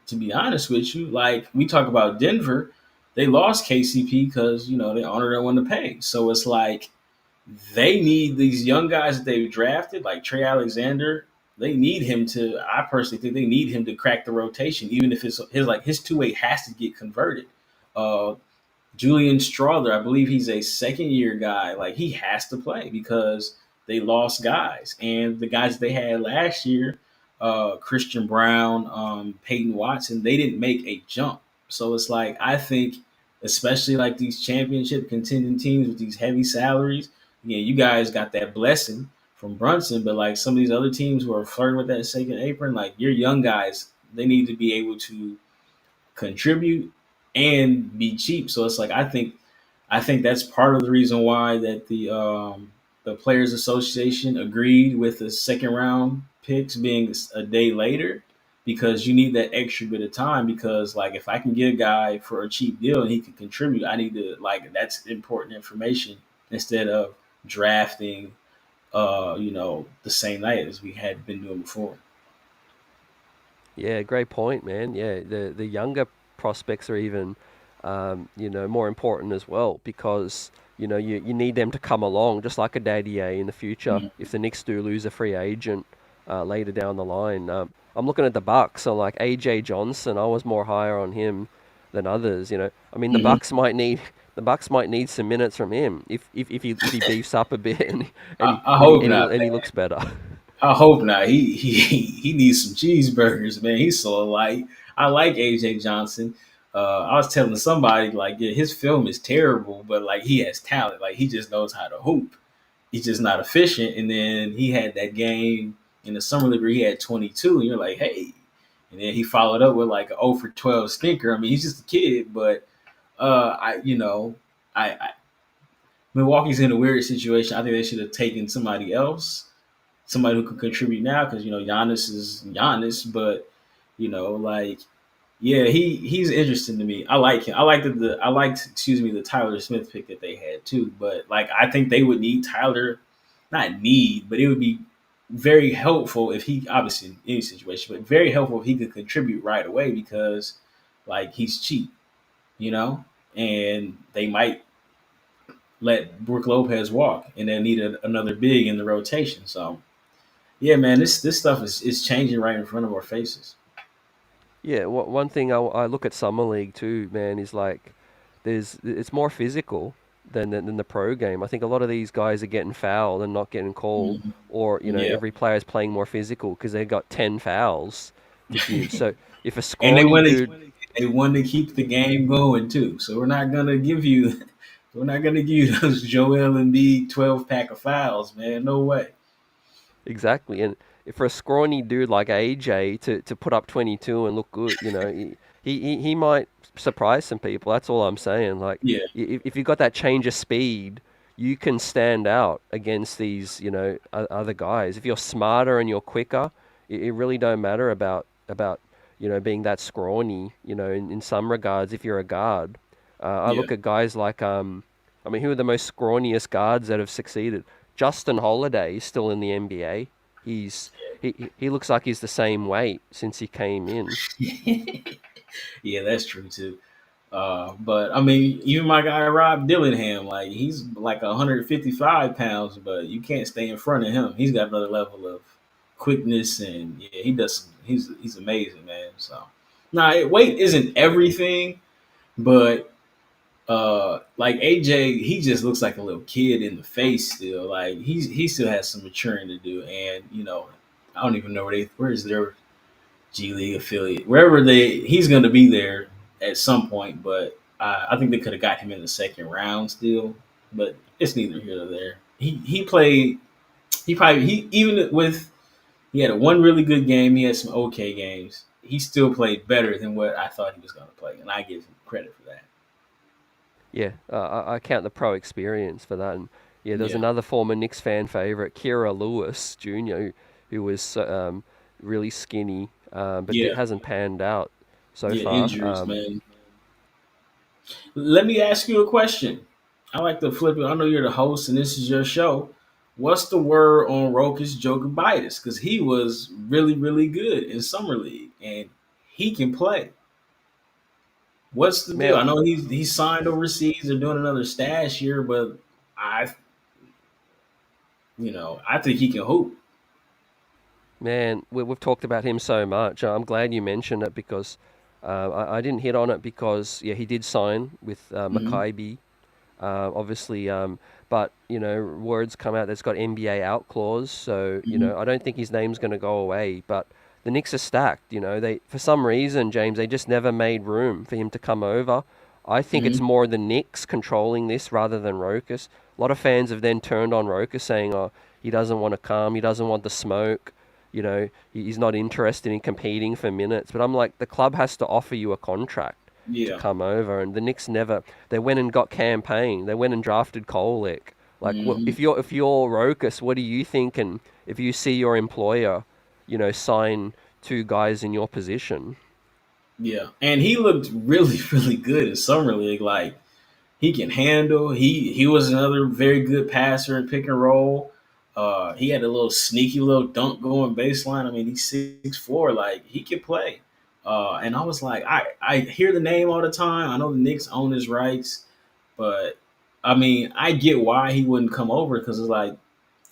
To be honest with you, like we talk about Denver, they lost KCP because they honor their one to pay. So it's like they need these young guys that they've drafted, like Trey Alexander. They need him to. I personally think they need him to crack the rotation, even if his 2-way has to get converted. Uh, Julian Strawther, I believe he's a second year guy. Like he has to play because they lost guys, and the guys they had last year, Christian Brown, Peyton Watson, they didn't make a jump. So it's like I think, especially like these championship contending teams with these heavy salaries, you guys got that blessing from Brunson, but like some of these other teams who are flirting with that second apron, like your young guys, they need to be able to contribute and be cheap. So it's like I think that's part of the reason why that the Players Association agreed with the second round picks being a day later because you need that extra bit of time because like if I can get a guy for a cheap deal and he can contribute, I need to like that's important information instead of drafting the same night as we had been doing before. Yeah, great point, man. Yeah, the younger prospects are even, more important as well because you need them to come along, just like a Dadier in the future. Mhm. If the Knicks do lose a free agent later down the line, I'm looking at the Bucks. So like AJ Johnson, I was more higher on him than others. I mean Mhm. the Bucks might need some minutes from him if he beefs up a bit and I hope not. he looks better. I hope not. He needs some cheeseburgers, man. He's so light. I like AJ Johnson. I was telling somebody like, yeah, his film is terrible, but like he has talent. Like he just knows how to hoop. He's just not efficient. And then he had that game in the summer league where he had 22, and you're like, hey. And then he followed up with like an 0 for 12 stinker. I mean, he's just a kid, but I Milwaukee's in a weird situation. I think they should have taken somebody else, somebody who could contribute now because Giannis is Giannis, but like yeah, he's interesting to me. I like him. I liked the Tyler Smith pick that they had too. But like I think they would need Tyler, not need, but it would be very helpful if he obviously in any situation, but very helpful if he could contribute right away because like he's cheap, you know, and they might let Brook Lopez walk and they need another big in the rotation. So yeah, man, this stuff is changing right in front of our faces. Yeah, one thing I look at summer league too, man, is like it's more physical than the pro game. I think a lot of these guys are getting fouled and not getting called, Mhm. or Yeah, every player is playing more physical because they got 10 fouls to give. So if a and they scrawny want to dude, they want to keep the game going too. So we're not gonna give you those Joel Embiid 12 pack of fouls, man. No way. exactly, and if for a scrawny dude like AJ to put up 22 and look good, he might surprise some people. That's all I'm saying. Like, Yeah, if you got that change of speed, you can stand out against these, other guys. If you're smarter and you're quicker, it really don't matter about being that scrawny, in some regards, if you're a guard. I Yeah. look at guys like, I mean, who are the most scrawniest guards that have succeeded? Justin Holiday is still in the NBA. He's he looks like he's the same weight since he came in. Yeah, that's true too. But I mean, even my guy Rob Dillingham, like he's like 155 pounds, but you can't stay in front of him. He's got another level of quickness, and yeah, he does. He's amazing, man. So, weight isn't everything, but like AJ, he just looks like a little kid in the face still. Like he still has some maturing to do, and I don't even know where's their G League affiliate, wherever he's going to be there at some point. But I think they could have got him in the second round still. But it's neither here nor there. He played. He even with he had one really good game. He had some okay games. He still played better than what I thought he was going to play, and I give him credit for that. Yeah, I count the pro experience for that. And yeah, there's Yeah, another former Knicks fan favorite, Kira Lewis Jr., who was really skinny, but yeah, hasn't panned out so yeah. far. Injuries, man. Let me ask you a question. I like to flip it. I know you're the host and this is your show. What's the word on Rokas Jokubaitis? Because he was really, really good in summer league and he can play. What's the deal? Man, I know he's signed overseas. They're doing another stash year, but I I think he can hoop. Man, we've talked about him so much. I'm glad you mentioned it because I didn't hit on it because yeah, he did sign with Mm-hmm. Maccabi, obviously. But words come out that's got NBA out clause, so Mm-hmm. I don't think his name's going to go away. But the Knicks are stacked. They for some reason, James, they just never made room for him to come over. I think it's Mm-hmm. more the Knicks controlling this rather than Rokas. A lot of fans have then turned on Rokas, saying, "Oh, he doesn't want to come. He doesn't want the smoke." He's not interested in competing for minutes. But I'm like, the club has to offer you a contract to Yeah. come over, and the Knicks never. They went and got campaign. They went and drafted Kolek. Like, Mm-hmm. if you're Rokas, what do you think? And if you see your employer, sign two guys in your position, Yeah. And he looked really, really good in summer league. Like he can handle. He was another very good passer in pick and roll. He had a little sneaky little dunk going baseline. I mean, he's 6'4", like he could play. And I was like, I hear the name all the time. I know the Knicks own his rights, but I mean, I get why he wouldn't come over because it's like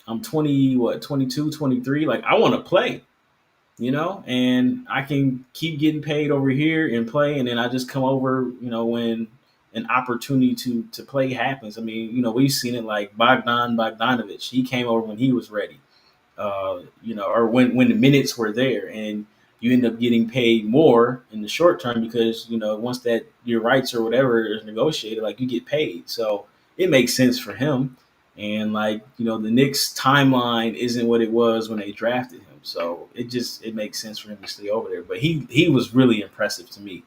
I'm 20, what 22, 23. Like I want to play, and I can keep getting paid over here and play, and then I just come over, when an opportunity to play happens. I mean, we've seen it like Bogdanovich. He came over when he was ready, or when the minutes were there, and you end up getting paid more in the short term because once that your rights or whatever is negotiated, like you get paid. So it makes sense for him, and like the Knicks timeline isn't what it was when they drafted him, so it makes sense for him to stay over there. But he was really impressive to me.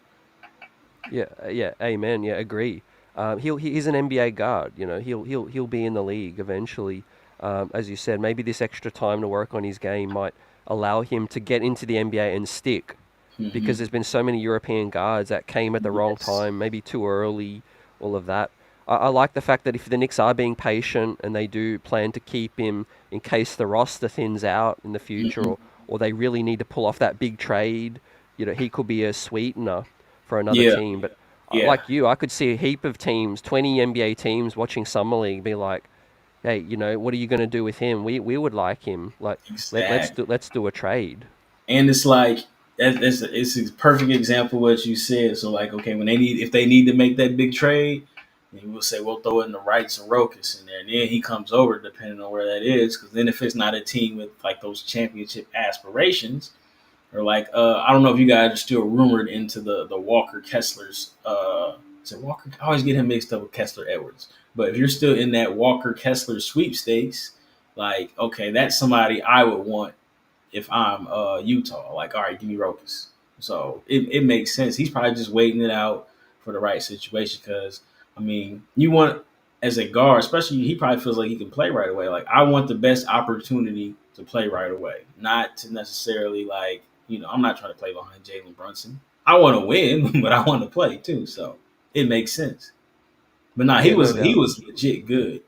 yeah, yeah, amen, yeah, agree. He's an NBA guard. He'll be in the league eventually. As you said, maybe this extra time to work on his game might allow him to get into the NBA and stick, Hmm. because there's been so many European guards that came at the wrong Yes. time, maybe too early, all of that. I like the fact that if the Knicks are being patient and they do plan to keep him in case the roster thins out in the future, Hmm. or they really need to pull off that big trade, he could be a sweetener for another Yeah. team. But Yeah. like you, I could see a heap of teams, 20 NBA teams watching Summer League, be like, hey, what are you going to do with him? We would like him. Like, Exactly. let's do a trade. And it's like it's a perfect example of what you said. So like, okay, if they need to make that big trade, then we'll say we'll throw in the rights of Rokas in there, and then he comes over depending on where that is. Because then if it's not a team with like those championship aspirations, or like I don't know if you guys are still rumored into the Walker Kessler's. Is it Walker? I always get him mixed up with Kessler Edwards. But if you're still in that Walker Kessler sweepstakes, like okay, that's somebody I would want if I'm Utah. Like, all right, give me Rokas. So it makes sense. He's probably just waiting it out for the right situation because, I mean, you want, as a guard, especially he probably feels like he can play right away. Like, I want the best opportunity to play right away, not to necessarily like, I'm not trying to play behind Jalen Brunson. I want to win, but I want to play too. So it makes sense. But nah, he Yeah, no was he doubt. was legit good.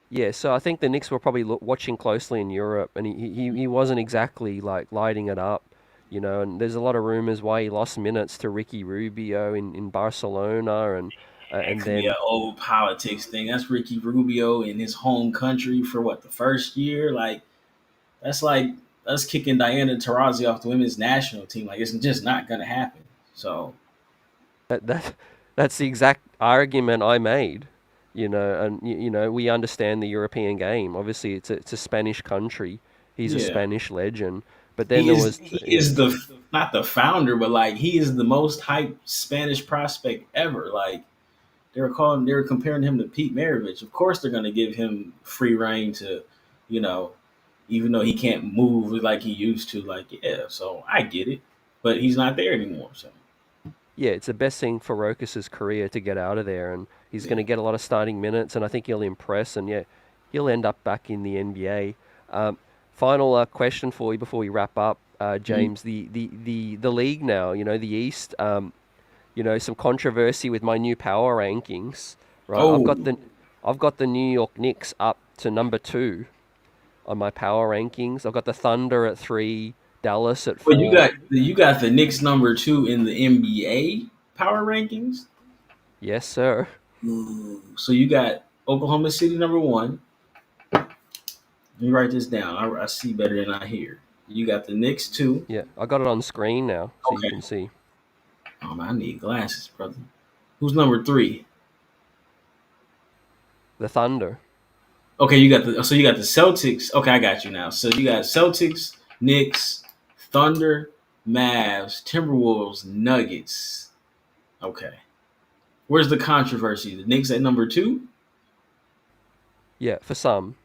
Yeah, so I think the Knicks were probably watching closely in Europe, and he wasn't exactly like lighting it up, And there's a lot of rumors why he lost minutes to Ricky Rubio in Barcelona, That and could be an then old politics thing. That's Ricky Rubio in his home country for what, the first year. Like us kicking Diana Taurasi off the women's national team. Like, it's just not gonna happen. So that that's the exact argument I made, And we understand the European game. Obviously, it's a Spanish country. He's a yeah, Spanish legend, but then he there is was he is the not the founder, but like he is the most hyped Spanish prospect ever. Like they were comparing him to Pete Maravich. Of course, they're gonna give him free reign to, you know, even though he can't move like he used to. Like, yeah, so I get it, but he's not there anymore. So yeah, it's the best thing for Rokas's career to get out of there, and he's going yeah. to get a lot of starting minutes, and I think he'll impress, and yeah, he'll end up back in the NBA. Final question for you before we wrap up, Mhm. James. The league now, the East. Some controversy with my new power rankings. Right, Oh, I've got the New York Knicks up to number 2 on my power rankings. I've got the Thunder at 3, Dallas at well, 4. you got the Knicks number 2 in the NBA power rankings. Yes, sir. Ooh. So you got Oklahoma City number 1. Let me write this down. I see better than I hear. You got the Knicks 2. Yeah, I got it on screen now, so you Okay. can see. Oh man, I need glasses, brother. Who's number 3? The Thunder. Okay, you got the Celtics. Okay, I got you now. So you got Celtics, Knicks, Thunder, Mavs, Timberwolves, Nuggets. Okay. Where's the controversy? The Knicks at number 2? Yeah, for some.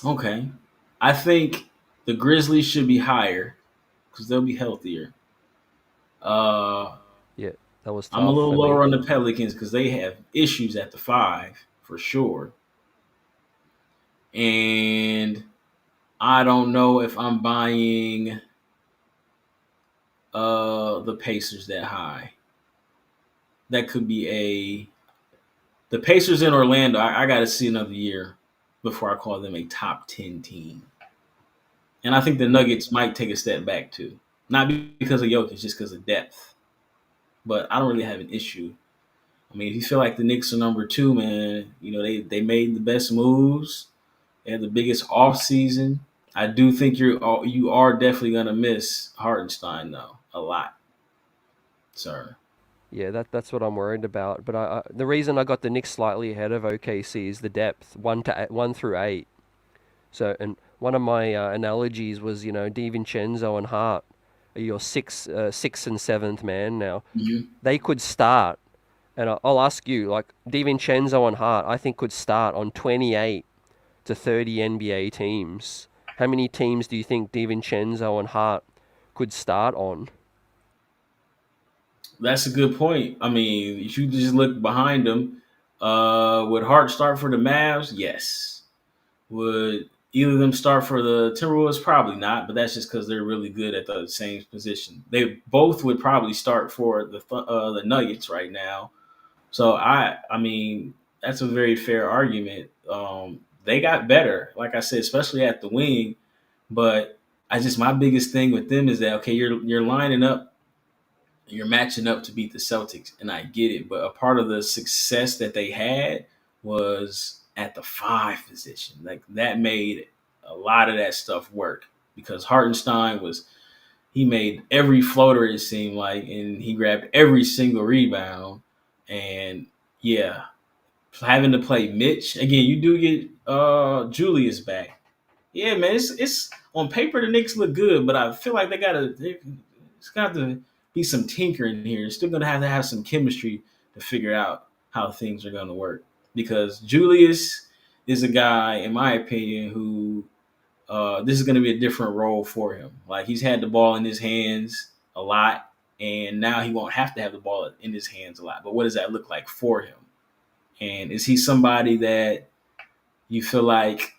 Okay. I think the Grizzlies should be higher because they'll be healthier. Uh, Yeah, that was I'm a tough. little I mean, lower on the Pelicans because they have issues at the 5 for sure. And I don't know if I'm buying the Pacers that high. That could be the Pacers in Orlando. I got to see another year before I call them a top 10 team. And I think the yeah, Nuggets might take a step back too, not because of Jokic, just because of depth. But I don't really have an issue. I mean, if you feel like the Knicks are number 2, man, they made the best moves. They had the biggest off season. I do think you are definitely gonna miss Hartenstein though a lot, sir. yeah, that's what I'm worried about. But the reason I got the Knicks slightly ahead of OKC is the depth, 1 through 8. So, and one of my analogies was, DiVincenzo and Hart are your sixth and seventh man now. Mhm. They could start, and I'll ask you, like DiVincenzo and Hart, I think could start on 28 to 30 NBA teams. How many teams do you think DiVincenzo and Hart could start on? That's a good point. I mean, if you just look behind them, would Hart start for the Mavs? Yes. Would either of them start for the Timberwolves? Probably not, but that's just because they're really good at the same position. They both would probably start for the Nuggets right now. So I mean, that's a very fair argument. They got better, like I said, especially at the wing. But my biggest thing with them is that okay, you're lining up, you're matching up to beat the Celtics, and I get it. But a part of the success that they had was at the 5 position. Like that made a lot of that stuff work because Hartenstein was he made every floater it seemed like, and he grabbed every single rebound. And yeah, having to play Mitch again, you do get Julius back. Yeah, man, it's on paper the Knicks look good, but I feel like it's got to be some tinkering here. It's still gonna have to have some chemistry to figure out how things are gonna work because Julius is a guy, in my opinion, who this is going to be a different role for him. Like he's had the ball in his hands a lot, and now he won't have to have the ball in his hands a lot. But what does that look like for him? And is he somebody that you feel like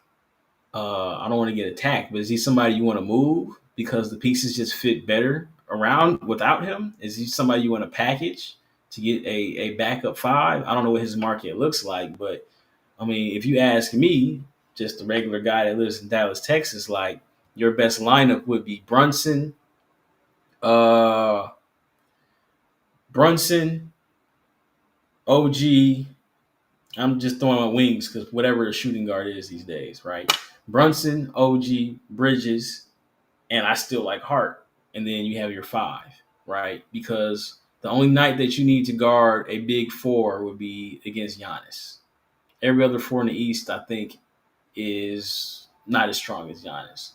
I don't want to get attacked, but is he somebody you want to move because the pieces just fit better around without him? Is he somebody you want to package to get a backup five? I don't know what his market looks like, but I mean, if you ask me, just a regular guy that lives in Dallas, Texas, like your best lineup would be uh, Brunson, OG. I'm just throwing my wings because whatever a shooting guard is these days, right? Brunson, OG, Bridges, and I still like Hart. And then you have your five, right? Because the only night that you need to guard a big four would be against Giannis. Every other four in the East, I think, is not as strong as Giannis.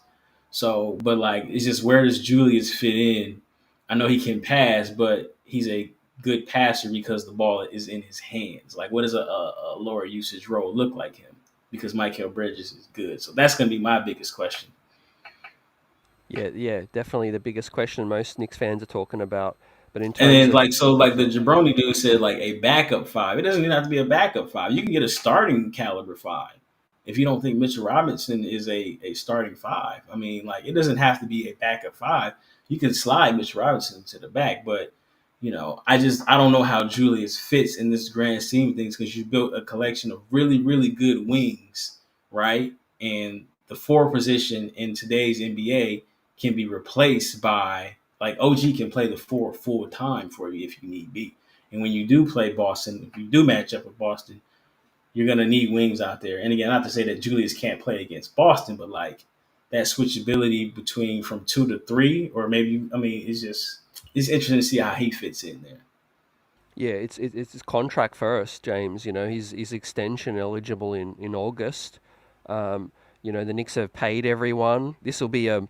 So, but like, it's just where does Julius fit in? I know he can pass, but he's a good passer because the ball is in his hands. Like, what does a lower usage role look like him? Because Michael Bridges is good. So that's going to be my biggest question. Yeah, yeah, definitely the biggest question most Knicks fans are talking about. But in And terms then of, like so like the Jabroni dude said like a backup five. It doesn't even have to be a backup five. You can get a starting caliber five. If you don't think Mitchell Robinson is a starting five. I mean, like it doesn't have to be a backup five. You can slide Mitchell Robinson to the back, but I don't know how Julius fits in this grand scheme of things because you built a collection of really, really good wings, right? And the four position in today's NBA can be replaced by like OG can play the four full time for you if you need be. And when you do play Boston, if you do match up with Boston, you're gonna need wings out there. And again, not to say that Julius can't play against Boston, but like that switchability between from 2 to 3, or maybe I mean, it's interesting to see how he fits in there. yeah, it's his contract first, James. He's extension eligible in August. The Knicks have paid everyone. This will be a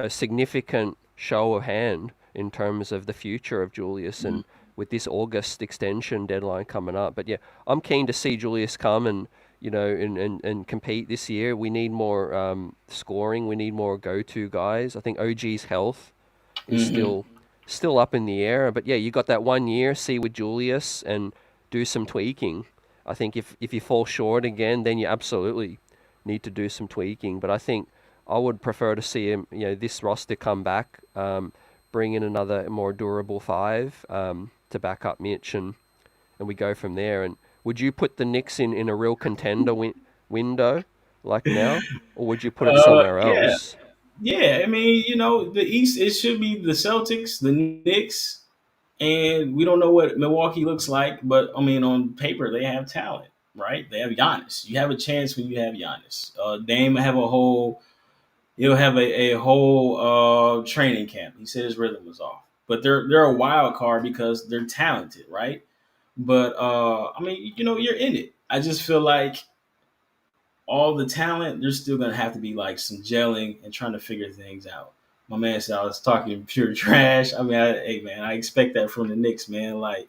significant show of hand in terms of the future of Julius Mm-hmm. and with this August extension deadline coming up. But yeah, I'm keen to see Julius come and and compete this year. We need more scoring. We need more go-to guys. I think OG's health is Mm-hmm. still up in the air. But yeah, you got that 1 year. See with Julius and do some tweaking. I think if you fall short again, then you absolutely need to do some tweaking. But I think I would prefer to see him, this roster come back, bring in another more durable five to back up Mitch, and we go from there. And would you put the Knicks in a real contender window like now, or would you put it somewhere Yeah, else? yeah. I mean, the East it should be the Celtics, the Knicks, and we don't know what Milwaukee looks like, but I mean, on paper they have talent, right? They have Giannis. You have a chance when you have Giannis. Dame have a whole, he'll have a whole training camp. He said his rhythm was off, but they're a wild card because they're talented, right? But I mean, you're in it. I just feel like all the talent, there's still gonna have to be like some gelling and trying to figure things out. My man said I was talking pure trash. I mean, hey man, I expect that from the Knicks, man. Like,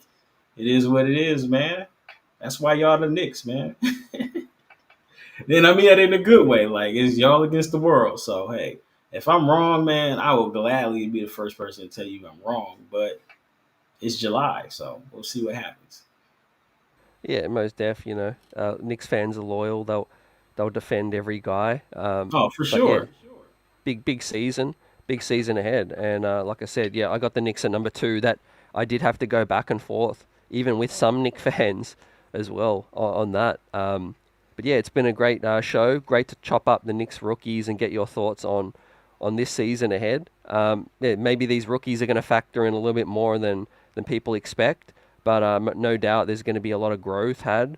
it is what it is, man. That's why y'all the Knicks, man. Then I mean that in a good way. Like, it's y'all against the world. So hey, if I'm wrong, man, I will gladly be the first person to tell you I'm wrong. But it's July, so we'll see what happens. Yeah, most def. Knicks fans are loyal. They'll defend every guy. Oh, for But yeah, sure. big season ahead. And like I said, yeah, I got the Knicks at number two. That I did have to go back and forth, even with some Knicks fans as well on that. But yeah, it's been a great show. Great to chop up the Knicks rookies and get your thoughts on this season ahead. Yeah, maybe these rookies are going to factor in a little bit more than people expect, but no doubt there's going to be a lot of growth had.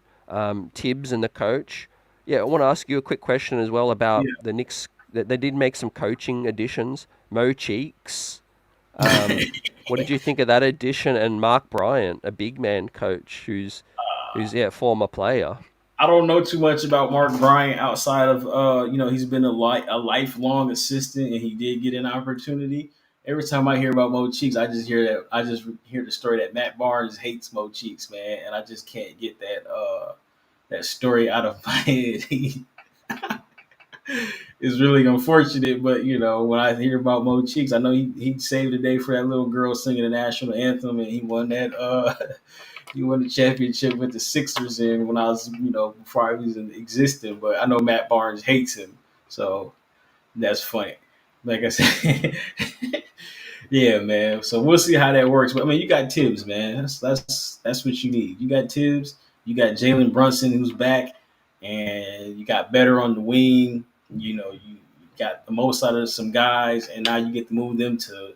Tibbs and the coach. Yeah, I want to ask you a quick question as well about the Knicks. They did make some coaching additions. Mo Cheeks. Um, what did you think of that addition? And Mark Bryant, a big man coach who's yeah, former player. I don't know too much about Mark Bryant outside of he's been a lifelong assistant and he did get an opportunity. Every time I hear about Mo Cheeks, I just hear the story that Matt Barnes hates Mo Cheeks, man, and I just can't get that story out of my head. It's really unfortunate, but when I hear about Mo Cheeks, I know he saved the day for that little girl singing the national anthem, and he won that he won the championship with the Sixers in when I was, before I was in existing. But I know Matt Barnes hates him. So that's funny. Like I said, yeah, man. So we'll see how that works. But I mean, you got Tibbs, man. That's what you need. You got Tibbs. You got Jalen Brunson who's back, and you got better on the wing. You got the most out of some guys, and now you get to move them to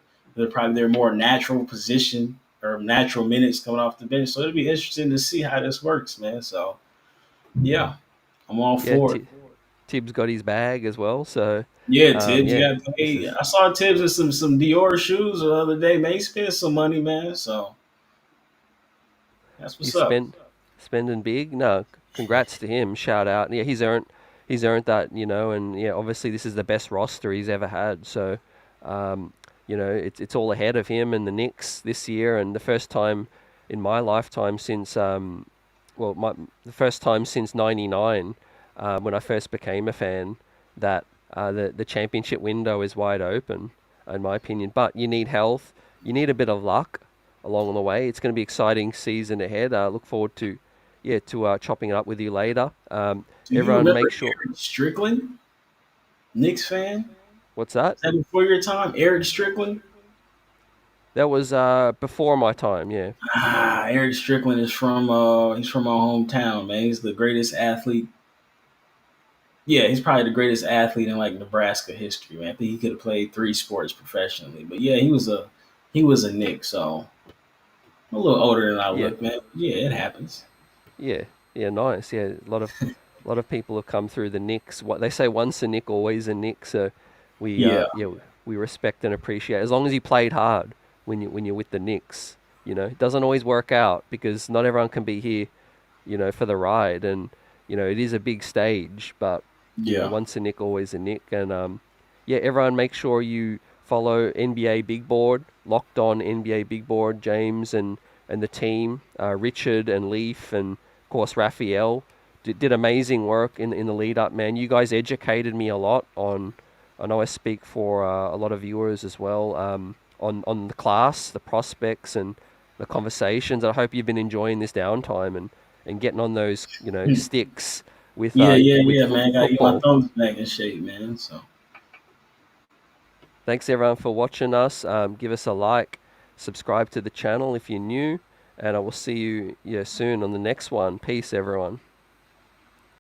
probably their more natural position or natural minutes coming off the bench. So it'll be interesting to see how this works, man. So yeah, I'm all Yeah, for it. Tibbs got his bag as well. So, Yeah, Tibbs, you yeah, got this paid. is I saw Tibbs with some Dior shoes the other day. Man, he spent some money, man. So that's what's he's up. spending big. No, congrats to him. Shout out. Yeah, he's earned that. And yeah, obviously this is the best roster he's ever had. So, it's all ahead of him and the Knicks this year, and the first time in my lifetime since the first time since '99, when I first became a fan, that the championship window is wide open, in my opinion. But you need health, you need a bit of luck along the way. It's going to be exciting season ahead. Look forward to, chopping it up with you later. Do you Everyone, remember make sure. Eric Strickland, Knicks fan? What's that? Is that before your time? Eric Strickland? That was before my time. Yeah, Eric Strickland is from he's from our hometown, man. He's the greatest athlete. Yeah, he's probably the greatest athlete in like Nebraska history, man. I think he could have played 3 sports professionally. But yeah, he was a Knick, so I'm a little older than I yeah, look, man. Yeah, it happens. yeah, yeah. Nice. Yeah, a lot of people have come through the Knicks. What they say, once a Nick, always a Nick. So Yeah, we respect and appreciate, as long as you played hard when you're with the Knicks. It doesn't always work out because not everyone can be here, for the ride, and it is a big stage. But yeah. once a Nick, always a Nick, and yeah, everyone make sure you follow NBA Big Board, Locked On NBA Big Board, James and the team, Richard and Leaf, and of course Raphael did amazing work in the lead up, man. You guys educated me a lot on. I know I speak for a lot of viewers as well, on the class, the prospects, and the conversations. I hope you've been enjoying this downtime and getting on those sticks with Yeah, yeah, with yeah, man. I gotta get my football. thumbs back in shape, man. So Thanks everyone for watching us. Give us a like, subscribe to the channel if you're new, and I will see you soon on the next one. Peace, everyone.